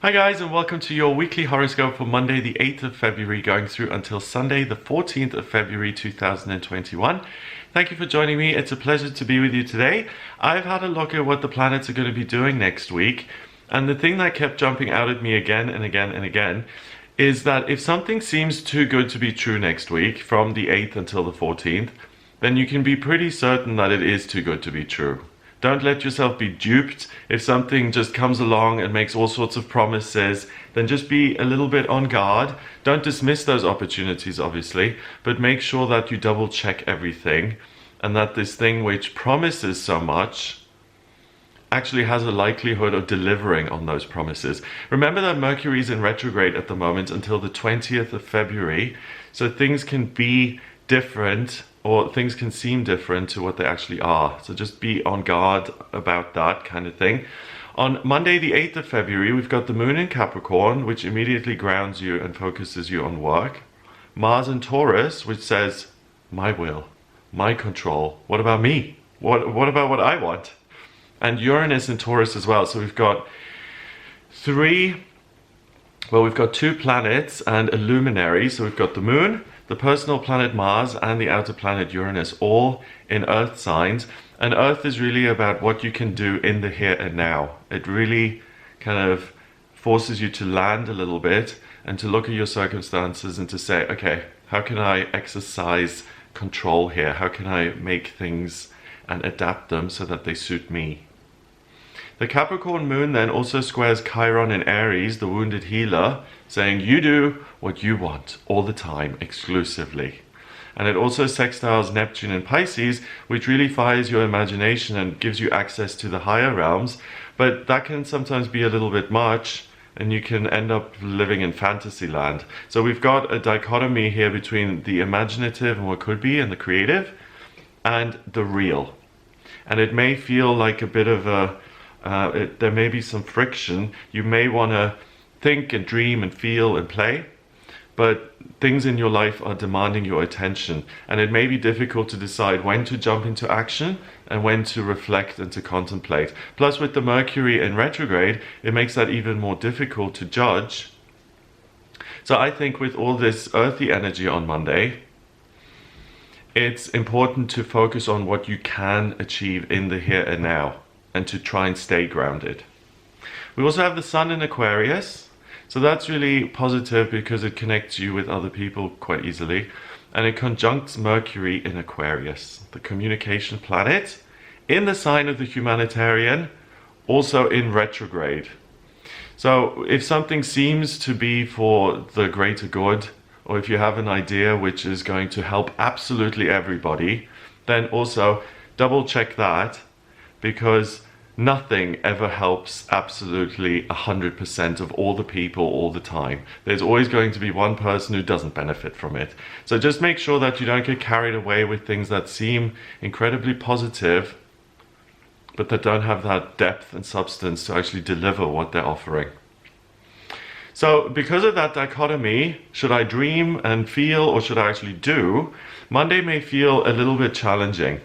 Hi guys, and welcome to your weekly horoscope for Monday the 8th of February going through until Sunday the 14th of February 2021. Thank you for joining me. It's a pleasure to be with you today. I've had a look at what the planets are going to be doing next week, and the thing that kept jumping out at me again and again and again is that if something seems too good to be true next week from the 8th until the 14th, then you can be pretty certain that it is too good to be true. Don't let yourself be duped. If something just comes along and makes all sorts of promises, then just be a little bit on guard. Don't dismiss those opportunities, obviously, but make sure that you double check everything and that this thing which promises so much actually has a likelihood of delivering on those promises. Remember that Mercury is in retrograde at the moment until the 20th of February, so things can be different, or things can seem different to what they actually are. So just be on guard about that kind of thing. On Monday the 8th of February, we've got the Moon in Capricorn, which immediately grounds you and focuses you on work. Mars in Taurus, which says, my will, my control. What about me? What about what I want? And Uranus in Taurus as well. So we've got two planets and a luminary. So we've got the Moon, the personal planet Mars, and the outer planet Uranus, all in Earth signs. And Earth is really about what you can do in the here and now. It really kind of forces you to land a little bit and to look at your circumstances and to say, okay, how can I exercise control here? How can I make things and adapt them so that they suit me? The Capricorn Moon then also squares Chiron in Aries, the wounded healer, saying you do what you want all the time, exclusively. And it also sextiles Neptune in Pisces, which really fires your imagination and gives you access to the higher realms. But that can sometimes be a little bit much, and you can end up living in fantasy land. So we've got a dichotomy here between the imaginative and what could be, and the creative, and the real. And it may feel like a bit of a there may be some friction. You may want to think and dream and feel and play, but things in your life are demanding your attention, and it may be difficult to decide when to jump into action and when to reflect and to contemplate. Plus, with the Mercury in retrograde, it makes that even more difficult to judge. So I think with all this earthy energy on Monday, it's important to focus on what you can achieve in the here and now, and to try and stay grounded. We also have the Sun in Aquarius, so that's really positive because it connects you with other people quite easily, and it conjuncts Mercury in Aquarius, the communication planet, in the sign of the humanitarian, also in retrograde. So if something seems to be for the greater good, or if you have an idea which is going to help absolutely everybody, then also double check that, because nothing ever helps absolutely 100% of all the people all the time. There's always going to be one person who doesn't benefit from it. So just make sure that you don't get carried away with things that seem incredibly positive, but that don't have that depth and substance to actually deliver what they're offering. So because of that dichotomy, should I dream and feel or should I actually do, Monday may feel a little bit challenging.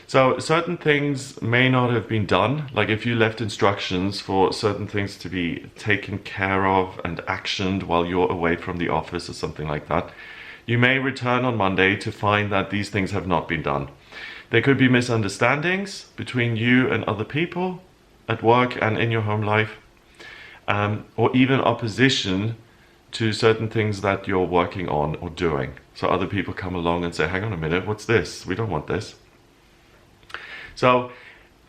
So certain things may not have been done, like if you left instructions for certain things to be taken care of and actioned while you're away from the office or something like that. You may return on Monday to find that these things have not been done. There could be misunderstandings between you and other people at work and in your home life, or even opposition to certain things that you're working on or doing. So other people come along and say, hang on a minute, what's this? We don't want this. So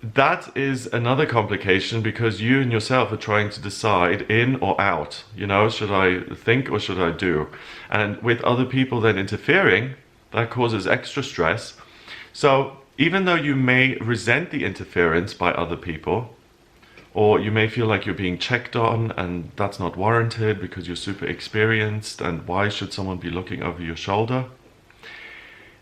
that is another complication, because you and yourself are trying to decide in or out. You know, should I think or should I do? And with other people then interfering, that causes extra stress. So even though you may resent the interference by other people, or you may feel like you're being checked on and that's not warranted because you're super experienced and why should someone be looking over your shoulder?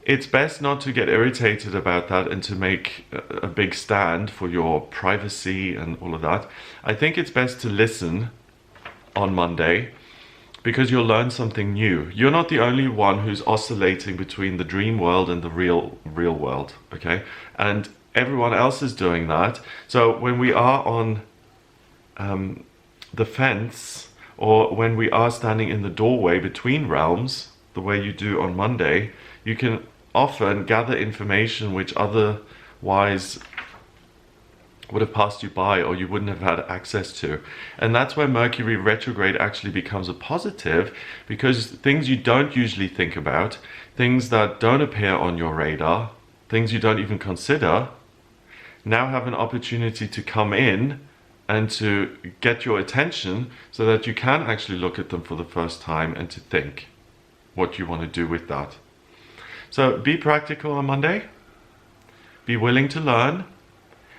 It's best not to get irritated about that and to make a big stand for your privacy and all of that. I think it's best to listen on Monday, because you'll learn something new. You're not the only one who's oscillating between the dream world and the real world, okay? And everyone else is doing that. So when we are on the fence, or when we are standing in the doorway between realms, the way you do on Monday, you can often gather information which otherwise would have passed you by or you wouldn't have had access to. And that's where Mercury retrograde actually becomes a positive, because things you don't usually think about, things that don't appear on your radar, things you don't even consider, now have an opportunity to come in and to get your attention so that you can actually look at them for the first time and to think what you want to do with that. So be practical on Monday, be willing to learn,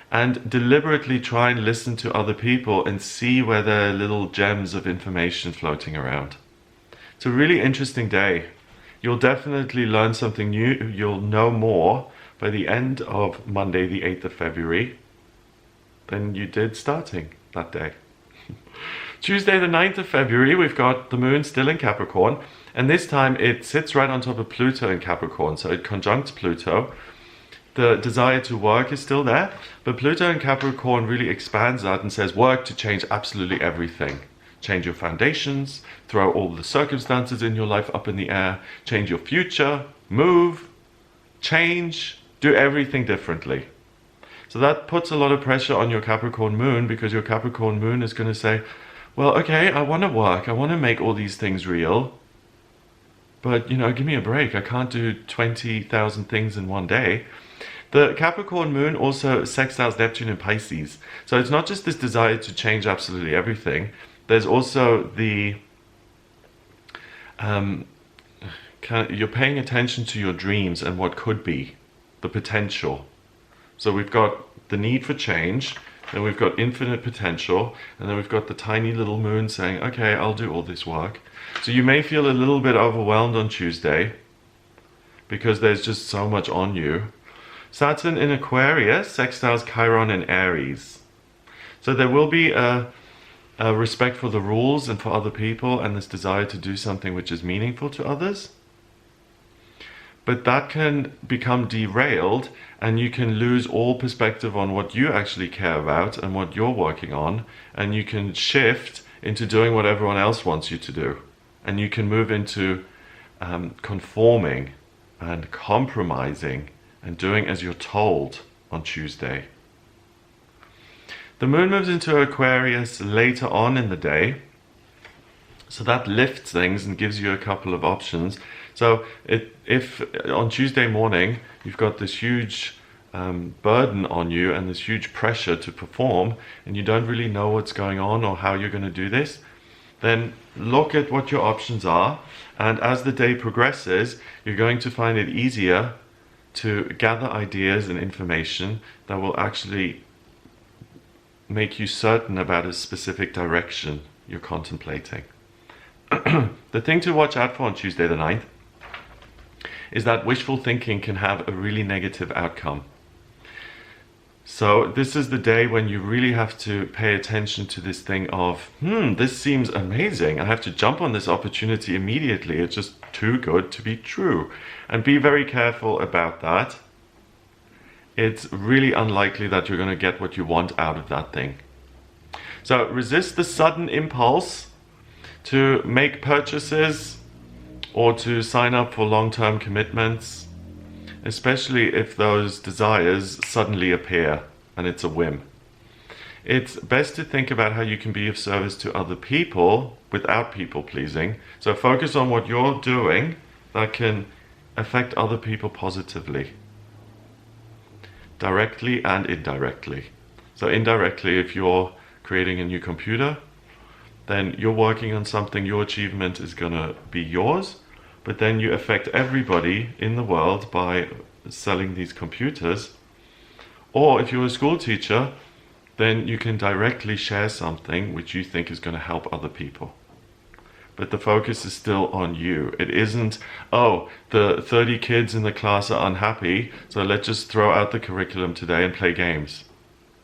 and deliberately try and listen to other people and see where there are little gems of information floating around. It's a really interesting day. You'll definitely learn something new. You'll know more by the end of Monday, the 8th of February, than you did starting that day. Tuesday, the 9th of February, we've got the moon still in Capricorn, and this time it sits right on top of Pluto in Capricorn, so it conjuncts Pluto. The desire to work is still there, but Pluto in Capricorn really expands that and says work to change absolutely everything. Change your foundations, throw all the circumstances in your life up in the air, change your future, move, change, do everything differently. So that puts a lot of pressure on your Capricorn moon, because your Capricorn moon is going to say, well, okay, I want to work, I want to make all these things real, but, give me a break. I can't do 20,000 things in one day. The Capricorn moon also sextiles Neptune in Pisces. So it's not just this desire to change absolutely everything. There's also the... you're paying attention to your dreams and what could be, the potential. So we've got the need for change, then we've got infinite potential, and then we've got the tiny little moon saying, okay, I'll do all this work. So you may feel a little bit overwhelmed on Tuesday because there's just so much on you. Saturn in Aquarius sextiles Chiron in Aries. So there will be a respect for the rules and for other people, and this desire to do something which is meaningful to others. But that can become derailed, and you can lose all perspective on what you actually care about and what you're working on, and you can shift into doing what everyone else wants you to do. And you can move into conforming and compromising and doing as you're told on Tuesday. The moon moves into Aquarius later on in the day, so that lifts things and gives you a couple of options. So if on Tuesday morning you've got this huge burden on you and this huge pressure to perform, and you don't really know what's going on or how you're going to do this, then look at what your options are, and as the day progresses, you're going to find it easier to gather ideas and information that will actually make you certain about a specific direction you're contemplating. The thing to watch out for on Tuesday the 9th is that wishful thinking can have a really negative outcome. So this is the day when you really have to pay attention to this thing of, this seems amazing. I have to jump on this opportunity immediately. It's just too good to be true. And be very careful about that. It's really unlikely that you're going to get what you want out of that thing. So resist the sudden impulse to make purchases or to sign up for long-term commitments, especially if those desires suddenly appear and it's a whim. It's best to think about how you can be of service to other people without people pleasing. So focus on what you're doing that can affect other people positively, directly and indirectly. So indirectly, if you're creating a new computer, then you're working on something, your achievement is going to be yours, but then you affect everybody in the world by selling these computers. Or if you're a school teacher, then you can directly share something which you think is going to help other people. But the focus is still on you. It isn't, oh, the 30 kids in the class are unhappy, so let's just throw out the curriculum today and play games.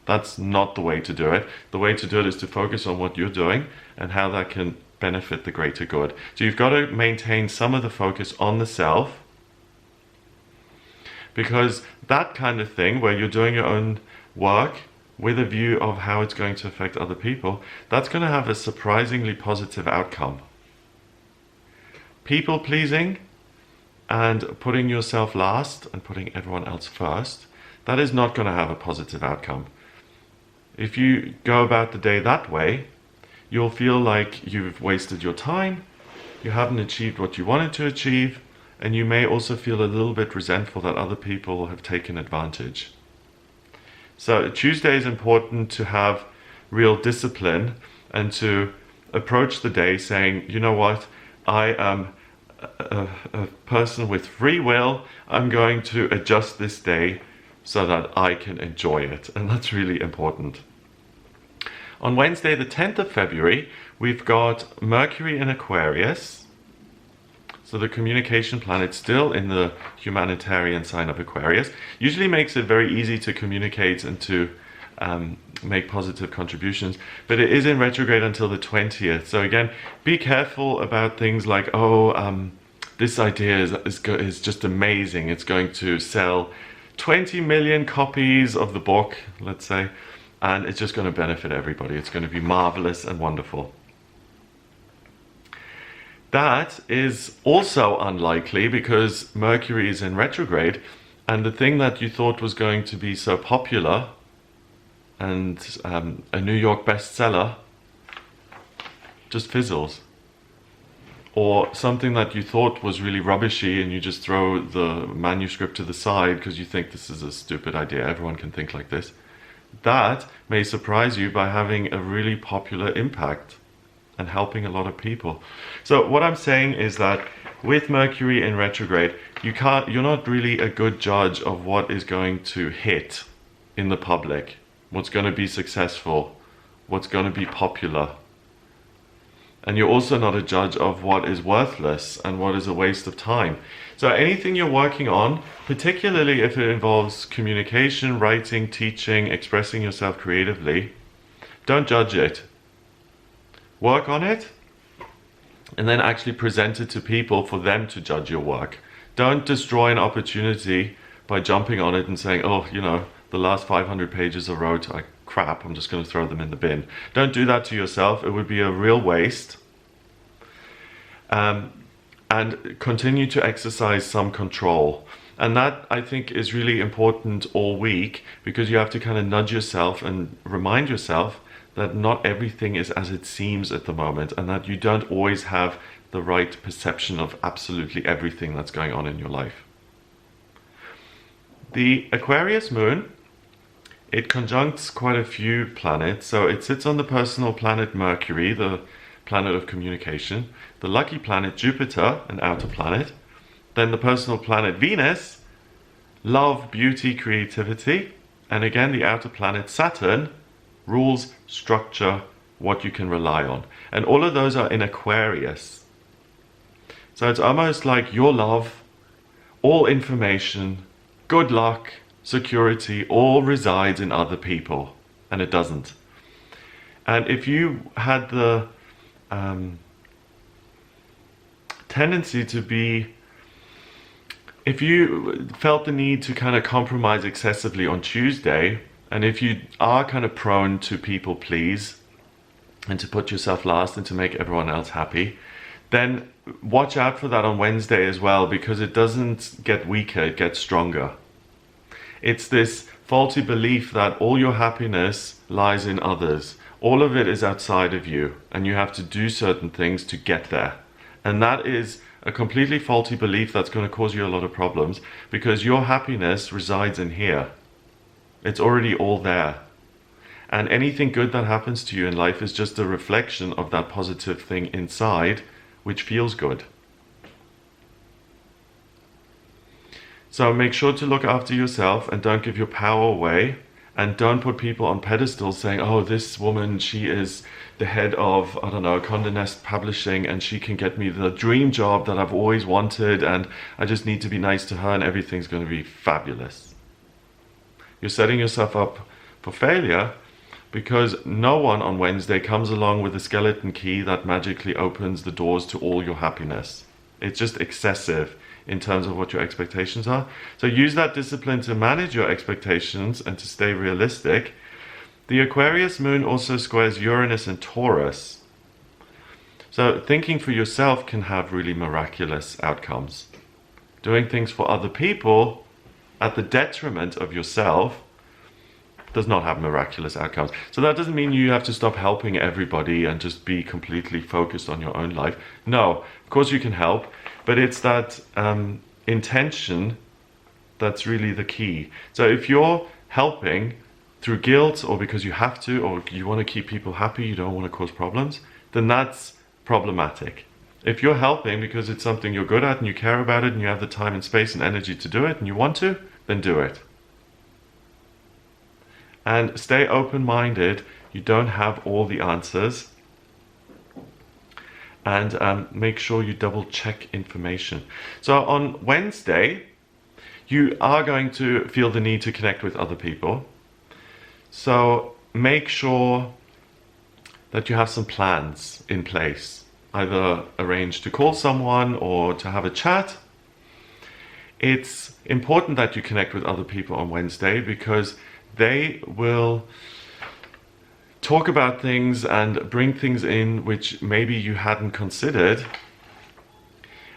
That's not the way to do it. The way to do it is to focus on what you're doing and how that can benefit the greater good. So you've got to maintain some of the focus on the self, because that kind of thing where you're doing your own work with a view of how it's going to affect other people, that's going to have a surprisingly positive outcome. People pleasing and putting yourself last and putting everyone else first, that is not going to have a positive outcome. If you go about the day that way, you'll feel like you've wasted your time, you haven't achieved what you wanted to achieve, and you may also feel a little bit resentful that other people have taken advantage. So Tuesday is important to have real discipline and to approach the day saying, you know what, I am a person with free will. I'm going to adjust this day so that I can enjoy it. And that's really important. On Wednesday, the 10th of February, we've got Mercury in Aquarius. So the communication planet still in the humanitarian sign of Aquarius. Usually makes it very easy to communicate and to make positive contributions, but it is in retrograde until the 20th. So again, be careful about things like, this idea is just amazing. It's going to sell 20 million copies of the book, let's say, and it's just going to benefit everybody. It's going to be marvelous and wonderful. That is also unlikely because Mercury is in retrograde, and the thing that you thought was going to be so popular and a New York bestseller just fizzles. Or something that you thought was really rubbishy and you just throw the manuscript to the side because you think this is a stupid idea, everyone can think like this. That may surprise you by having a really popular impact and helping a lot of people. So what I'm saying is that with Mercury in retrograde, you're not really a good judge of what is going to hit in the public, what's going to be successful, what's going to be popular. And you're also not a judge of what is worthless and what is a waste of time. So anything you're working on, particularly if it involves communication, writing, teaching, expressing yourself creatively, don't judge it. Work on it and then actually present it to people for them to judge your work. Don't destroy an opportunity by jumping on it and saying, oh, you know, the last 500 pages I wrote are crap, I'm just going to throw them in the bin. Don't do that to yourself. It would be a real waste. And continue to exercise some control. And that, I think, is really important all week, because you have to kind of nudge yourself and remind yourself that not everything is as it seems at the moment, and that you don't always have the right perception of absolutely everything that's going on in your life. The Aquarius Moon, it conjuncts quite a few planets. So it sits on the personal planet Mercury, the planet of communication, the lucky planet Jupiter, an outer planet, then the personal planet Venus, love, beauty, creativity, and again the outer planet Saturn, rules, structure, what you can rely on. And all of those are in Aquarius. So it's almost like your love, all information, good luck, security, all resides in other people, and it doesn't. And if you had the tendency to be, if you felt the need to kind of compromise excessively on Tuesday, and if you are kind of prone to people please and to put yourself last and to make everyone else happy, then watch out for that on Wednesday as well, because it doesn't get weaker, it gets stronger. It's this faulty belief that all your happiness lies in others. All of it is outside of you, and you have to do certain things to get there. And that is a completely faulty belief that's going to cause you a lot of problems, because your happiness resides in here. It's already all there. And anything good that happens to you in life is just a reflection of that positive thing inside, which feels good. So make sure to look after yourself and don't give your power away, and don't put people on pedestals saying, oh, this woman, she is the head of, I don't know, Condé Nast Publishing, and she can get me the dream job that I've always wanted, and I just need to be nice to her and everything's going to be fabulous. You're setting yourself up for failure, because no one on Wednesday comes along with a skeleton key that magically opens the doors to all your happiness. It's just excessive in terms of what your expectations are. So use that discipline to manage your expectations and to stay realistic, The Aquarius Moon also squares Uranus and Taurus. So thinking for yourself can have really miraculous outcomes. Doing things for other people at the detriment of yourself does not have miraculous outcomes. So that doesn't mean you have to stop helping everybody and just be completely focused on your own life. No, of course you can help, but it's that intention that's really the key. So if you're helping through guilt or because you have to, or you want to keep people happy, you don't want to cause problems, then that's problematic. If you're helping because it's something you're good at and you care about it and you have the time and space and energy to do it and you want to, then do it. And stay open-minded. You don't have all the answers. And make sure you double check information. So on Wednesday, you are going to feel the need to connect with other people. So make sure that you have some plans in place. Either arrange to call someone or to have a chat. It's important that you connect with other people on Wednesday because they will talk about things and bring things in which maybe you hadn't considered.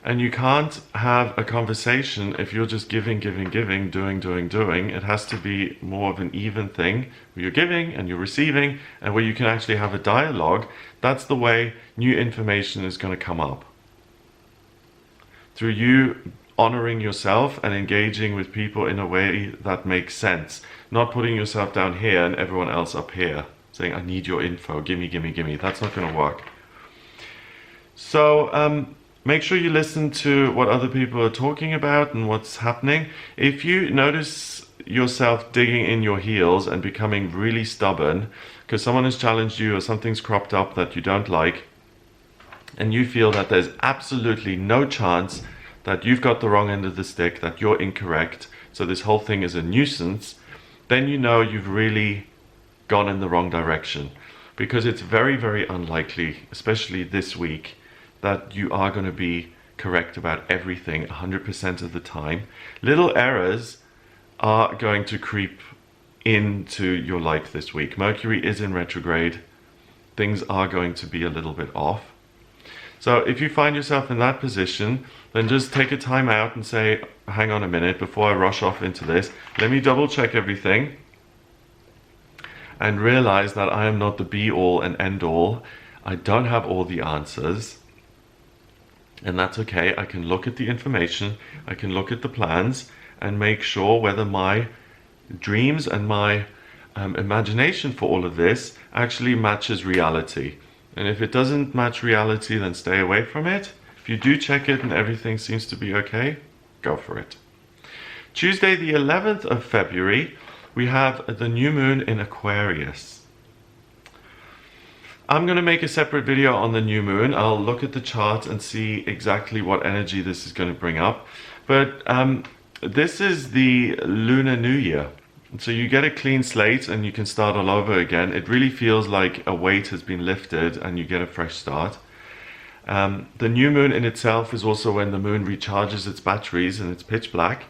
And you can't have a conversation if you're just giving, doing. It has to be more of an even thing where you're giving and you're receiving and where you can actually have a dialogue. That's the way new information is going to come up. Through you honoring yourself and engaging with people in a way that makes sense. Not putting yourself down here and everyone else up here. Saying, I need your info, gimme. That's not going to work. So, make sure you listen to what other people are talking about and what's happening. If you notice yourself digging in your heels and becoming really stubborn because someone has challenged you or something's cropped up that you don't like, and you feel that there's absolutely no chance that you've got the wrong end of the stick, that you're incorrect, so this whole thing is a nuisance, then you know you've really gone in the wrong direction. Because it's very, very unlikely, especially this week, that you are going to be correct about everything 100% of the time. Little errors are going to creep into your life this week. Mercury is in retrograde. Things are going to be a little bit off. So if you find yourself in that position, then just take a time out and say, hang on a minute, before I rush off into this, let me double check everything and realize that I am not the be all and end all. I don't have all the answers. And that's okay. I can look at the information, I can look at the plans and make sure whether my dreams and my imagination for all of this actually matches reality. And if it doesn't match reality, then stay away from it. If you do check it and everything seems to be okay, go for it. Tuesday, the 11th of February, we have the new moon in Aquarius. I'm going to make a separate video on the new moon. I'll look at the chart and see exactly what energy this is going to bring up. But this is the Lunar New Year. So you get a clean slate and you can start all over again. It really feels like a weight has been lifted and you get a fresh start. The new moon in itself is also when the moon recharges its batteries and it's pitch black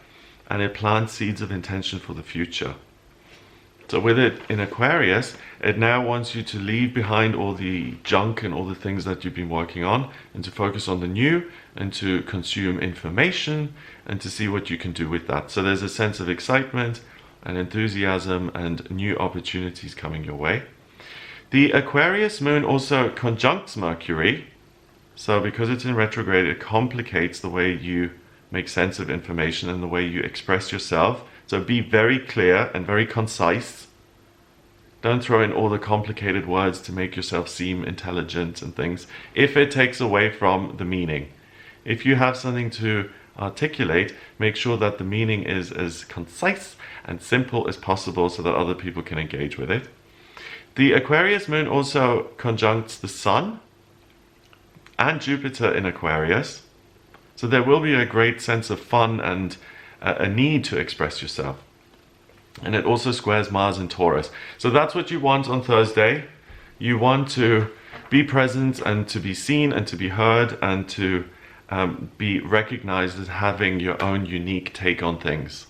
and it plants seeds of intention for the future. So with it in Aquarius, it now wants you to leave behind all the junk and all the things that you've been working on and to focus on the new and to consume information and to see what you can do with that. So there's a sense of excitement and enthusiasm and new opportunities coming your way. The Aquarius moon also conjuncts Mercury. So because it's in retrograde, it complicates the way you make sense of information and the way you express yourself. So be very clear and very concise. Don't throw in all the complicated words to make yourself seem intelligent and things, if it takes away from the meaning. If you have something to articulate, make sure that the meaning is as concise and simple as possible so that other people can engage with it. The Aquarius moon also conjuncts the Sun and Jupiter in Aquarius. So there will be a great sense of fun and a need to express yourself. And it also squares Mars and Taurus. So that's what you want on Thursday. You want to be present and to be seen and to be heard and to be recognized as having your own unique take on things.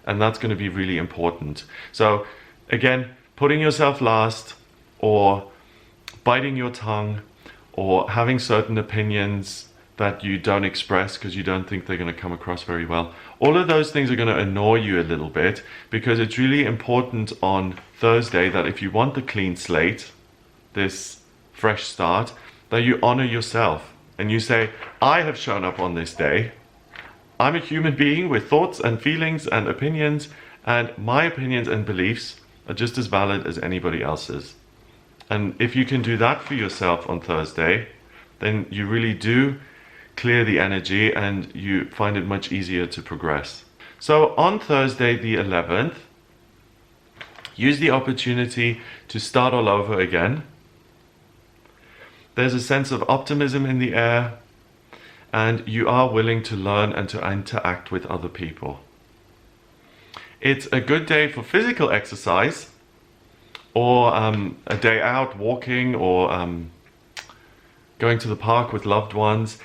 And that's going to be really important. So again, putting yourself last, or biting your tongue, or having certain opinions that you don't express because you don't think they're going to come across very well. All of those things are going to annoy you a little bit, because it's really important on Thursday that if you want the clean slate, this fresh start, that you honor yourself and you say, I have shown up on this day. I'm a human being with thoughts and feelings and opinions, and my opinions and beliefs are just as valid as anybody else's. And if you can do that for yourself on Thursday, then you really do clear the energy and you find it much easier to progress. So on Thursday the 11th, use the opportunity to start all over again. There's a sense of optimism in the air, and you are willing to learn and to interact with other people. It's a good day for physical exercise, or a day out walking, or going to the park with loved ones.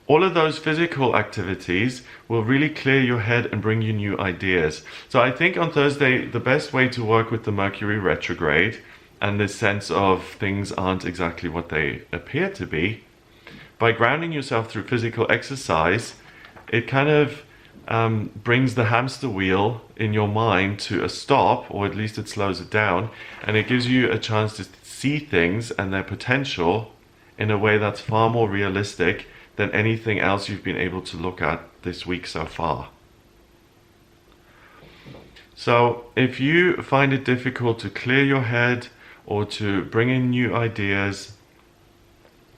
All of those physical activities will really clear your head and bring you new ideas. So I think on Thursday, the best way to work with the Mercury retrograde and this sense of things aren't exactly what they appear to be, by grounding yourself through physical exercise, it kind of brings the hamster wheel in your mind to a stop, or at least it slows it down, and it gives you a chance to see things and their potential in a way that's far more realistic than anything else you've been able to look at this week so far. So if you find it difficult to clear your head or to bring in new ideas,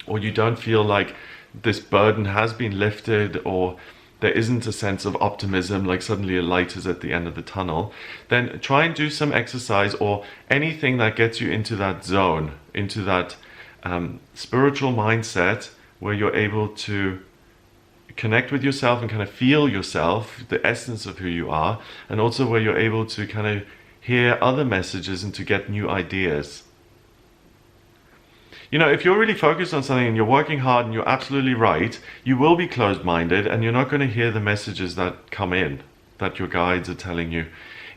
or you don't feel like this burden has been lifted, or there isn't a sense of optimism, like suddenly a light is at the end of the tunnel, then try and do some exercise or anything that gets you into that zone, into that spiritual mindset where you're able to connect with yourself and kind of feel yourself, the essence of who you are, and also where you're able to kind of hear other messages and to get new ideas. You know, if you're really focused on something and you're working hard and you're absolutely right, you will be closed-minded and you're not going to hear the messages that come in, that your guides are telling you.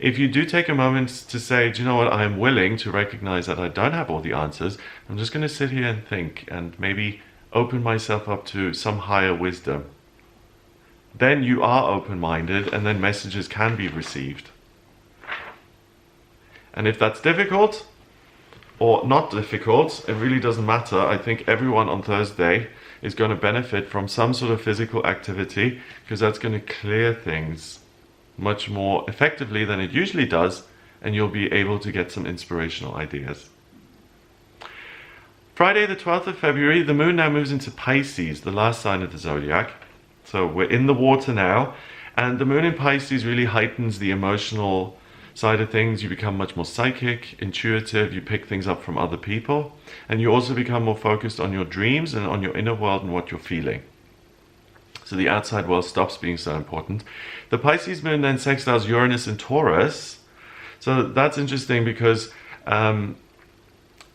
If you do take a moment to say, do you know what, I am willing to recognize that I don't have all the answers, I'm just going to sit here and think and maybe open myself up to some higher wisdom. Then you are open-minded and then messages can be received. And if that's difficult, or not difficult, it really doesn't matter. I think everyone on Thursday is going to benefit from some sort of physical activity, because that's going to clear things much more effectively than it usually does, and you'll be able to get some inspirational ideas. Friday the 12th of February, the moon now moves into Pisces, the last sign of the zodiac. So we're in the water now, and the moon in Pisces really heightens the emotional side of things. You become much more psychic, intuitive, you pick things up from other people, and you also become more focused on your dreams and on your inner world and what you're feeling. So the outside world stops being so important. The Pisces moon then sextiles Uranus and Taurus. So that's interesting, because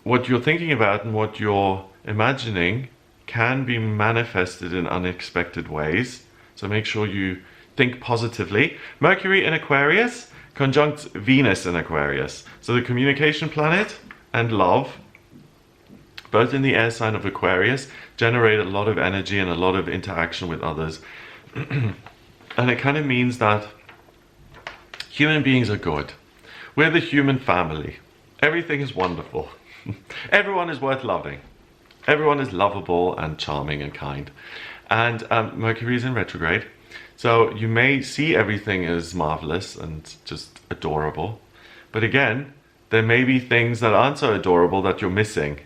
what you're thinking about and what you're imagining can be manifested in unexpected ways. So make sure you think positively. Mercury in Aquarius conjunct Venus in Aquarius. So the communication planet and love, both in the air sign of Aquarius, generate a lot of energy and a lot of interaction with others. And it kind of means that human beings are good. We're the human family. Everything is wonderful. Everyone is worth loving. Everyone is lovable and charming and kind. And Mercury is in retrograde. So you may see everything as marvelous and just adorable. But again, there may be things that aren't so adorable that you're missing.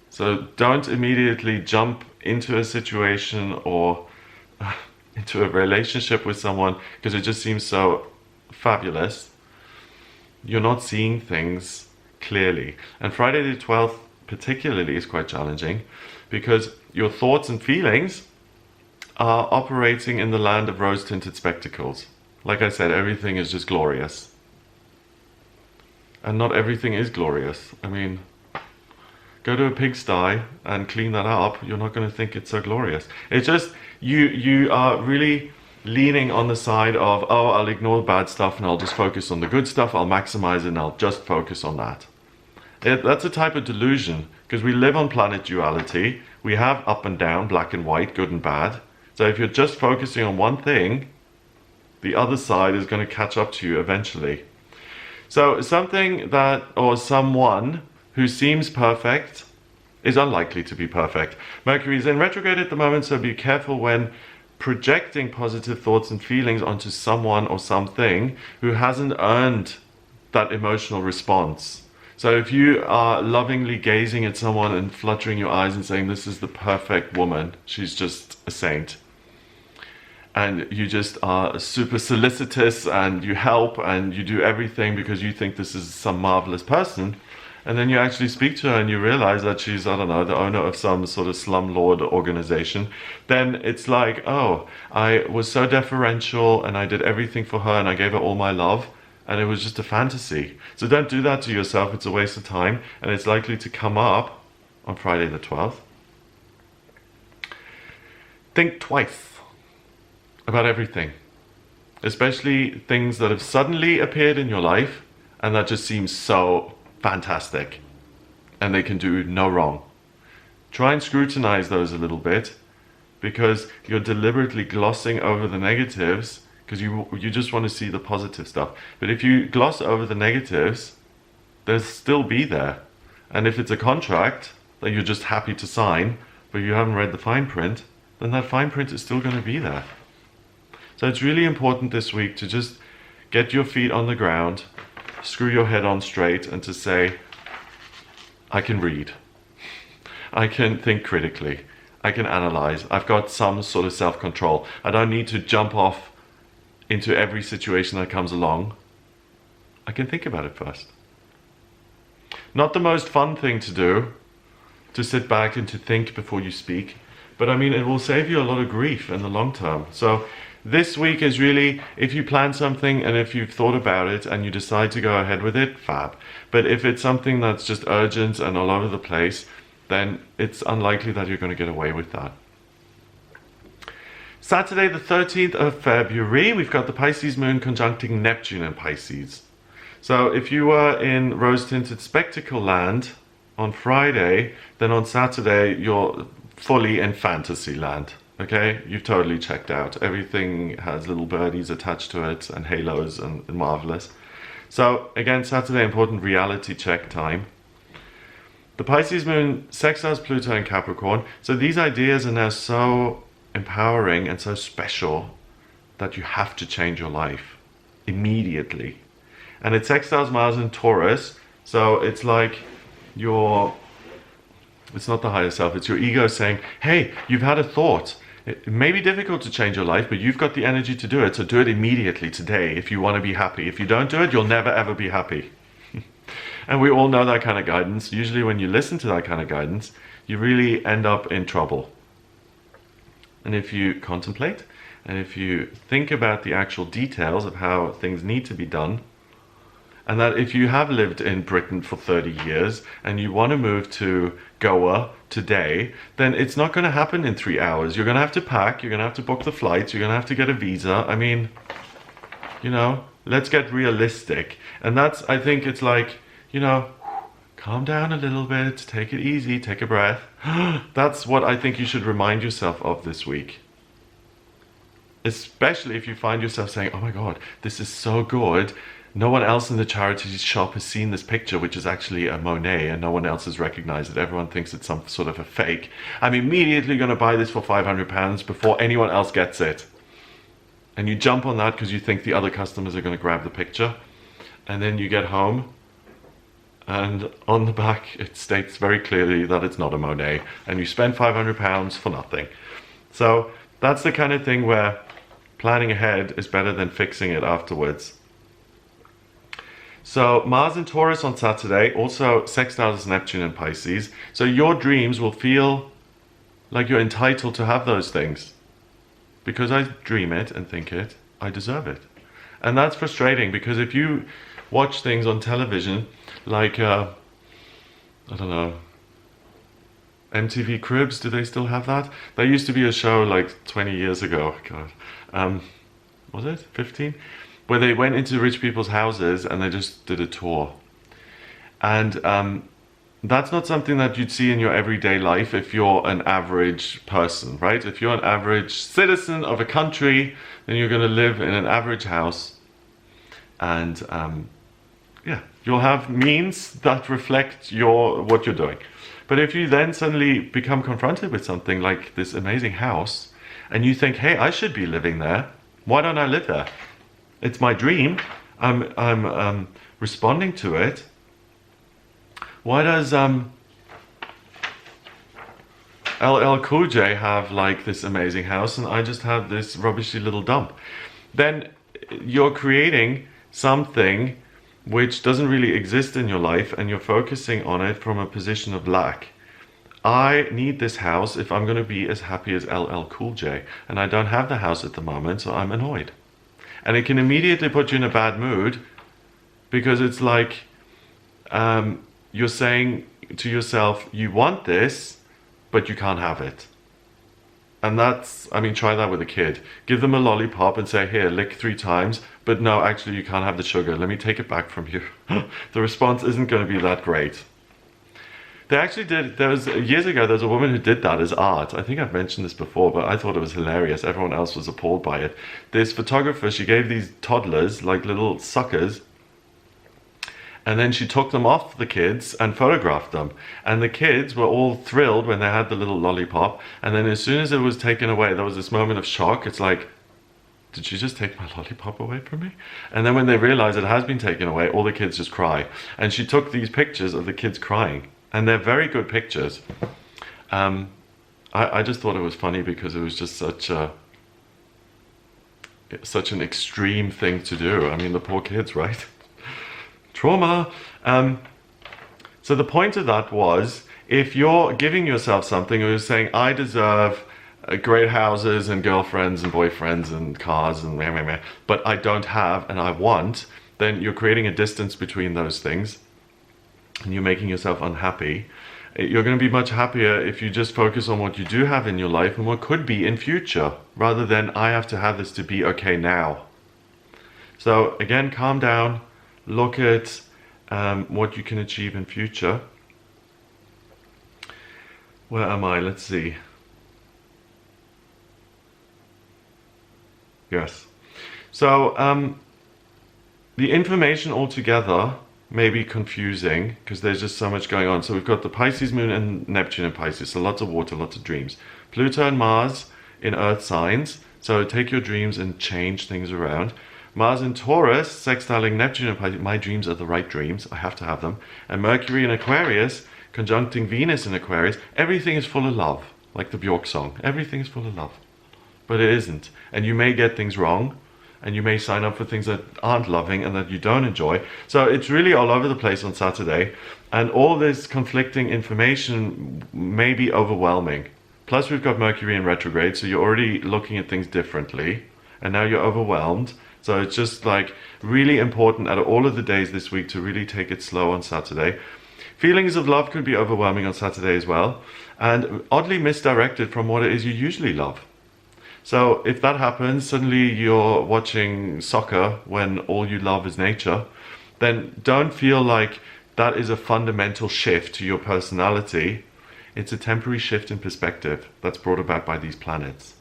So don't immediately jump into a situation or into a relationship with someone because it just seems so fabulous. You're not seeing things clearly. And Friday the 12th particularly is quite challenging, because your thoughts and feelings are operating in the land of rose-tinted spectacles. Like I said, everything is just glorious. And not everything is glorious. I mean, go to a pigsty and clean that up, you're not going to think it's so glorious. It's just, you are really leaning on the side of, oh, I'll ignore bad stuff and I'll just focus on the good stuff, I'll maximize it and I'll just focus on that. That's a type of delusion, because we live on planet duality. We have up and down, black and white, good and bad. So if you're just focusing on one thing, the other side is going to catch up to you eventually. So something that, or someone who seems perfect is unlikely to be perfect. Mercury is in retrograde at the moment, so be careful when projecting positive thoughts and feelings onto someone or something who hasn't earned that emotional response. So if you are lovingly gazing at someone and fluttering your eyes and saying, this is the perfect woman, she's just a saint, and you just are super solicitous and you help and you do everything because you think this is some marvelous person, and then you actually speak to her and you realize that she's, I don't know, the owner of some sort of slumlord organization, then it's like, oh, I was so deferential and I did everything for her and I gave her all my love, and it was just a fantasy. So don't do that to yourself. It's a waste of time, and it's likely to come up on Friday the 12th. Think twice about everything, especially things that have suddenly appeared in your life and that just seem so fantastic and they can do no wrong. Try and scrutinize those a little bit, because you're deliberately glossing over the negatives because you just want to see the positive stuff. But if you gloss over the negatives, they'll still be there. And if it's a contract that you're just happy to sign, but you haven't read the fine print, then that fine print is still going to be there. So it's really important this week to just get your feet on the ground, screw your head on straight, and to say, I can read. I can think critically. I can analyze. I've got some sort of self-control. I don't need to jump off into every situation that comes along. I can think about it first. Not the most fun thing to do, to sit back and to think before you speak, but I mean, it will save you a lot of grief in the long term. So this week is really, if you plan something and if you've thought about it and you decide to go ahead with it, fab. But if it's something that's just urgent and all over the place, then it's unlikely that you're going to get away with that. Saturday the 13th of February, we've got the Pisces Moon conjuncting Neptune in Pisces. So if you were in rose-tinted spectacle land on Friday, then on Saturday you're fully in fantasy land. Okay, you've totally checked out. Everything has little birdies attached to it and halos and marvelous. So again, Saturday, important reality check time. The Pisces Moon sextiles Pluto in Capricorn. So these ideas are now so empowering and so special that you have to change your life immediately. And it sextiles Mars in Taurus. So it's like it's not the higher self, it's your ego saying, hey, you've had a thought. It may be difficult to change your life, but you've got the energy to do it. So do it immediately today if you want to be happy. If you don't do it, you'll never ever be happy. And we all know that kind of guidance. Usually when you listen to that kind of guidance, you really end up in trouble. And if you contemplate, and if you think about the actual details of how things need to be done, and that if you have lived in Britain for 30 years and you want to move to Goa today, then it's not going to happen in 3 hours. You're going to have to pack, you're going to have to book the flights, you're going to have to get a visa. I mean, you know, let's get realistic. And that's, I think it's like, you know, calm down a little bit, take it easy, take a breath. That's what I think you should remind yourself of this week. Especially if you find yourself saying, oh my God, this is so good. No one else in the charity shop has seen this picture, which is actually a Monet, and no one else has recognized it. Everyone thinks it's some sort of a fake. I'm immediately going to buy this for £500 before anyone else gets it. And you jump on that because you think the other customers are going to grab the picture. And then you get home, and on the back it states very clearly that it's not a Monet, and you spend £500 for nothing. So that's the kind of thing where planning ahead is better than fixing it afterwards. So Mars in Taurus on Saturday, also sextiles Neptune in Pisces. So your dreams will feel like you're entitled to have those things. Because I dream it and think it, I deserve it. And that's frustrating, because if you watch things on television, like, I don't know, MTV Cribs, do they still have that? There used to be a show like 20 years ago, God, was it 15? Where they went into rich people's houses and they just did a tour. And that's not something that you'd see in your everyday life if you're an average person, right? If you're an average citizen of a country, then you're going to live in an average house. And yeah, you'll have means that reflect what you're doing. But if you then suddenly become confronted with something like this amazing house, and you think, hey, I should be living there, why don't I live there? It's my dream. I'm responding to it. Why does LL Cool J have like this amazing house and I just have this rubbishy little dump? Then you're creating something which doesn't really exist in your life and you're focusing on it from a position of lack. I need this house if I'm going to be as happy as LL Cool J, and I don't have the house at the moment, so I'm annoyed. And it can immediately put you in a bad mood because it's like you're saying to yourself, you want this, but you can't have it. And that's, I mean, try that with a kid. Give them a lollipop and say, here, lick 3 times, but no, actually you can't have the sugar. Let me take it back from you. The response isn't going to be that great. They actually did, years ago, there was a woman who did that as art. I think I've mentioned this before, but I thought it was hilarious. Everyone else was appalled by it. This photographer, she gave these toddlers, like little suckers, and then she took them off the kids and photographed them. And the kids were all thrilled when they had the little lollipop. And then as soon as it was taken away, there was this moment of shock. It's like, did she just take my lollipop away from me? And then when they realize it has been taken away, all the kids just cry. And she took these pictures of the kids crying. And they're very good pictures. I just thought it was funny because it was just such an extreme thing to do. I mean, the poor kids, right? Trauma. So the point of that was, if you're giving yourself something, or you're saying, I deserve great houses and girlfriends and boyfriends and cars and meh, meh, meh, but I don't have and I want, then you're creating a distance between those things and you're making yourself unhappy. You're going to be much happier if you just focus on what you do have in your life and what could be in future, rather than I have to have this to be okay now. So again, calm down, look at what you can achieve in future. Where am I? Let's see. Yes. So the information altogether may be confusing because there's just so much going on. So we've got the Pisces moon and Neptune in Pisces, so lots of water, lots of dreams. Pluto and Mars in earth signs, so take your dreams and change things around. Mars in Taurus, sextiling Neptune and Pisces. My dreams are the right dreams, I have to have them. And Mercury in Aquarius, conjuncting Venus in Aquarius. Everything is full of love, like the Bjork song. Everything is full of love, but it isn't. And you may get things wrong, and you may sign up for things that aren't loving and that you don't enjoy. So it's really all over the place on Saturday, and all this conflicting information may be overwhelming. Plus we've got Mercury in retrograde, so you're already looking at things differently, and now you're overwhelmed. So it's just like really important out of all of the days this week to really take it slow on Saturday. Feelings of love could be overwhelming on Saturday as well, and oddly misdirected from what it is you usually love. So if that happens, suddenly you're watching soccer when all you love is nature, then don't feel like that is a fundamental shift to your personality. It's a temporary shift in perspective that's brought about by these planets.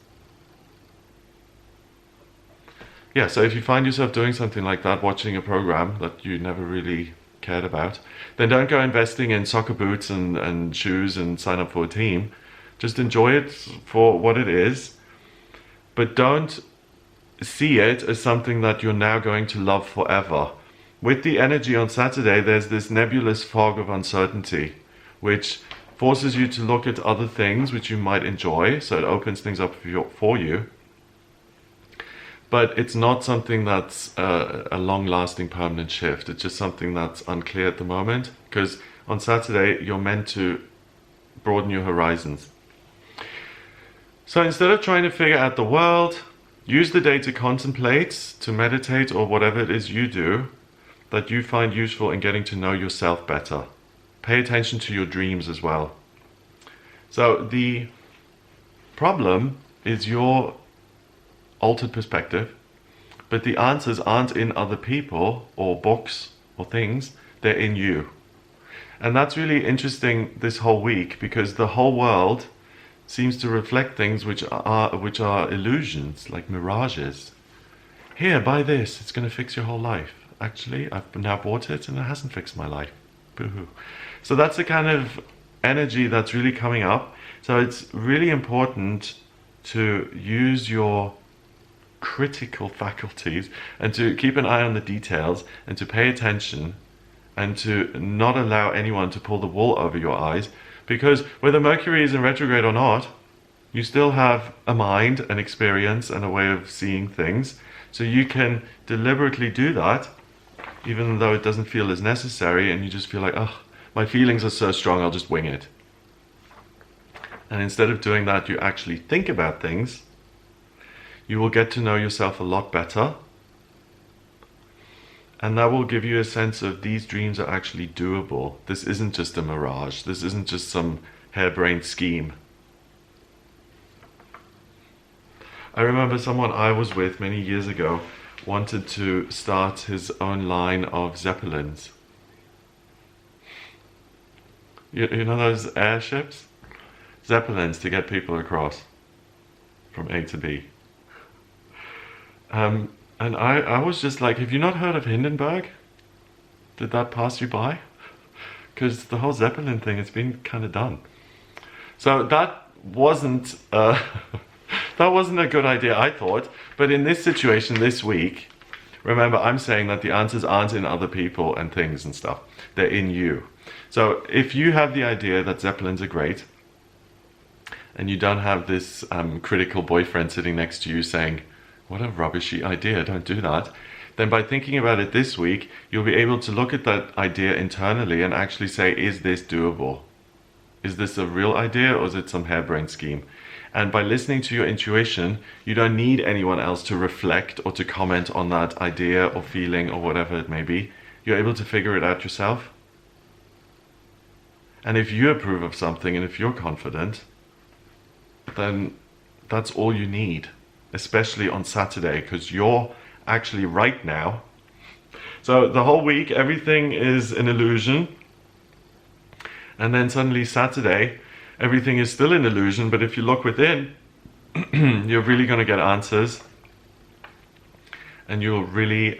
Yeah, so if you find yourself doing something like that, watching a program that you never really cared about, then don't go investing in soccer boots and shoes and sign up for a team. Just enjoy it for what it is. But don't see it as something that you're now going to love forever. With the energy on Saturday, there's this nebulous fog of uncertainty, which forces you to look at other things which you might enjoy, so it opens things up for you. But it's not something that's a long-lasting permanent shift. It's just something that's unclear at the moment, because on Saturday, you're meant to broaden your horizons. So instead of trying to figure out the world, use the day to contemplate, to meditate, or whatever it is you do that you find useful in getting to know yourself better. Pay attention to your dreams as well. So the problem is your altered perspective, but the answers aren't in other people or books or things, they're in you. And that's really interesting this whole week, because the whole world seems to reflect things which are illusions, like mirages. Here, buy this, it's going to fix your whole life. Actually, I've now bought it and it hasn't fixed my life. Boo-hoo. So that's the kind of energy that's really coming up. So it's really important to use your critical faculties and to keep an eye on the details and to pay attention and to not allow anyone to pull the wool over your eyes, because whether Mercury is in retrograde or not, you still have a mind, an experience, and a way of seeing things. So you can deliberately do that, even though it doesn't feel as necessary, and you just feel like, oh, my feelings are so strong, I'll just wing it. And instead of doing that, you actually think about things. You will get to know yourself a lot better. And that will give you a sense of these dreams are actually doable. This isn't just a mirage. This isn't just some harebrained scheme. I remember someone I was with many years ago wanted to start his own line of Zeppelins. You know those airships? Zeppelins to get people across from A to B. And I was just like, have you not heard of Hindenburg? Did that pass you by? Because the whole Zeppelin thing, it's been kind of done. So that wasn't that wasn't a good idea, I thought. But in this situation this week, remember, I'm saying that the answers aren't in other people and things and stuff. They're in you. So if you have the idea that Zeppelins are great, and you don't have this critical boyfriend sitting next to you saying, what a rubbishy idea, don't do that, then by thinking about it this week, you'll be able to look at that idea internally and actually say, is this doable? Is this a real idea, or is it some harebrained scheme? And by listening to your intuition, you don't need anyone else to reflect or to comment on that idea or feeling or whatever it may be. You're able to figure it out yourself. And if you approve of something and if you're confident, then that's all you need. Especially on Saturday, because you're actually right now. So the whole week, everything is an illusion. And then suddenly Saturday, everything is still an illusion. But if you look within, you're really going to get answers. And you'll really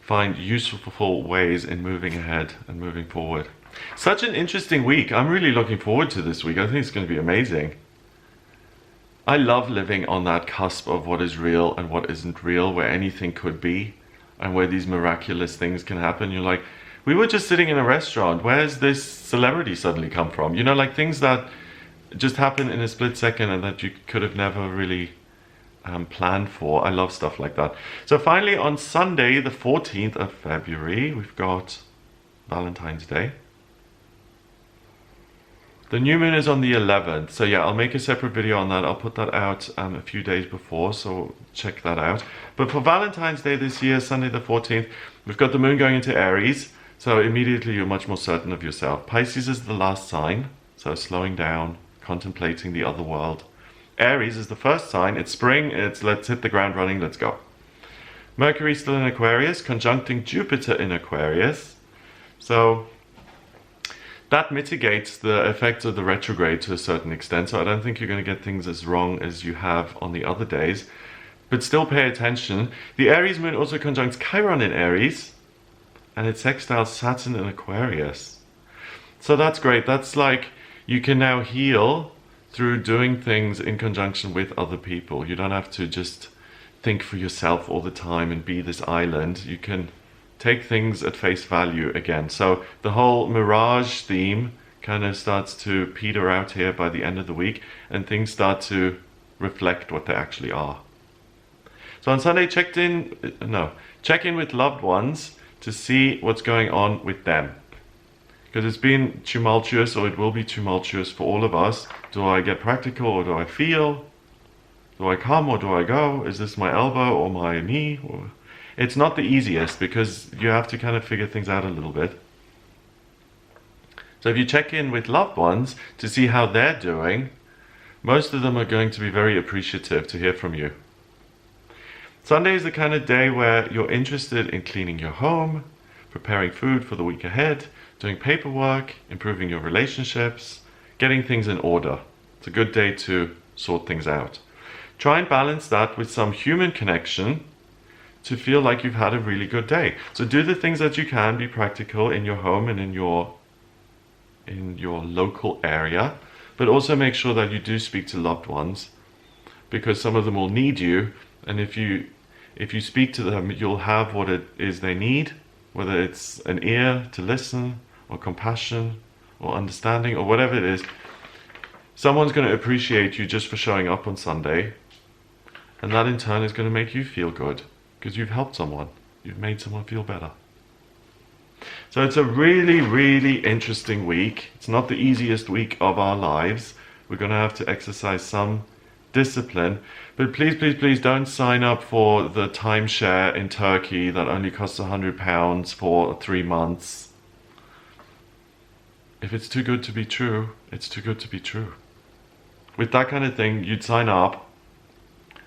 find useful ways in moving ahead and moving forward. Such an interesting week. I'm really looking forward to this week. I think it's going to be amazing. I love living on that cusp of what is real and what isn't real, where anything could be and where these miraculous things can happen. You're like, we were just sitting in a restaurant. Where's this celebrity suddenly come from? You know, like things that just happen in a split second and that you could have never really planned for. I love stuff like that. So finally on Sunday, the 14th of February, we've got Valentine's Day. The new moon is on the 11th, so yeah, I'll make a separate video on that. I'll put that out a few days before, so check that out. But for Valentine's Day this year, Sunday the 14th, we've got the moon going into Aries, so immediately you're much more certain of yourself. Pisces is the last sign, so slowing down, contemplating the other world. Aries is the first sign, it's spring, it's let's hit the ground running, let's go. Mercury still in Aquarius, conjuncting Jupiter in Aquarius, so that mitigates the effects of the retrograde to a certain extent, so I don't think you're going to get things as wrong as you have on the other days. But still pay attention. The Aries moon also conjuncts Chiron in Aries, and it sextiles Saturn in Aquarius. So that's great. That's like you can now heal through doing things in conjunction with other people. You don't have to just think for yourself all the time and be this island. You can take things at face value again. So the whole mirage theme kind of starts to peter out here by the end of the week, and things start to reflect what they actually are. So on Sunday, check in with loved ones to see what's going on with them. Because it's been tumultuous, or it will be tumultuous for all of us. Do I get practical, or do I feel? Do I come, or do I go? Is this my elbow or my knee? It's not the easiest, because you have to kind of figure things out a little bit. So if you check in with loved ones to see how they're doing, most of them are going to be very appreciative to hear from you. Sunday is the kind of day where you're interested in cleaning your home, preparing food for the week ahead, doing paperwork, improving your relationships, getting things in order. It's a good day to sort things out. Try and balance that with some human connection to feel like you've had a really good day. So do the things that you can, be practical in your home and in your local area, but also make sure that you do speak to loved ones, because some of them will need you, and if you speak to them, you'll have what it is they need, whether it's an ear to listen, or compassion, or understanding, or whatever it is. Someone's going to appreciate you just for showing up on Sunday, and that in turn is going to make you feel good, because you've helped someone, you've made someone feel better. So it's a really, really interesting week. It's not the easiest week of our lives. We're going to have to exercise some discipline. But please, please, please don't sign up for the timeshare in Turkey that only costs £100 for 3 months. If it's too good to be true, it's too good to be true. With that kind of thing, you'd sign up,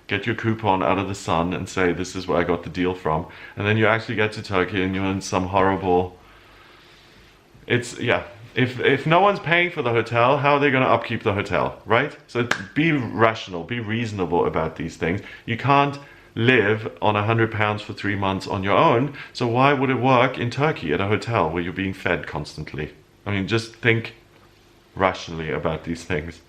get your coupon out of the sun and say, this is where I got the deal from. And then you actually get to Turkey and you're in some horrible... If no one's paying for the hotel, how are they going to upkeep the hotel, right? So be rational, be reasonable about these things. You can't live on £100 for 3 months on your own, so why would it work in Turkey at a hotel where you're being fed constantly? I mean, just think rationally about these things.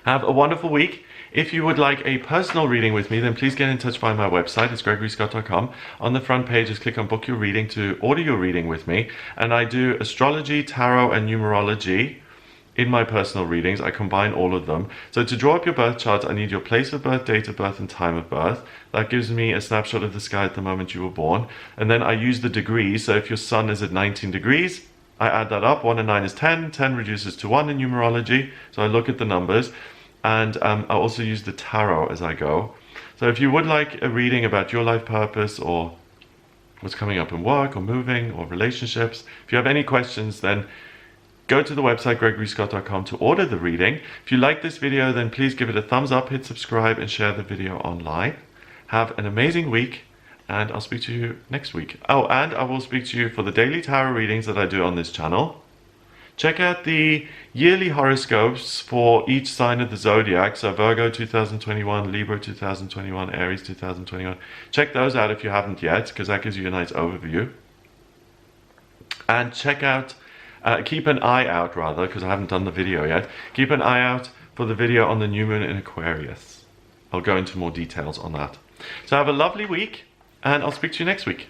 Have a wonderful week. If you would like a personal reading with me, then please get in touch via my website. It's gregoryscott.com. On the front page, just click on Book Your Reading to order your reading with me. And I do astrology, tarot, and numerology in my personal readings. I combine all of them. So to draw up your birth chart, I need your place of birth, date of birth, and time of birth. That gives me a snapshot of the sky at the moment you were born. And then I use the degrees. So if your sun is at 19 degrees, I add that up. 1 and 9 is 10. 10 reduces to 1 in numerology. So I look at the numbers. And I also use the tarot as I go. So if you would like a reading about your life purpose or what's coming up in work or moving or relationships, if you have any questions, then go to the website gregoryscott.com to order the reading. If you like this video, then please give it a thumbs up, hit subscribe, and share the video online. Have an amazing week, and I'll speak to you next week. Oh, and I will speak to you for the daily tarot readings that I do on this channel. Check out the yearly horoscopes for each sign of the zodiac. So Virgo 2021, Libra 2021, Aries 2021. Check those out if you haven't yet, because that gives you a nice overview. And check out, keep an eye out rather, because I haven't done the video yet. Keep an eye out for the video on the new moon in Aquarius. I'll go into more details on that. So have a lovely week, and I'll speak to you next week.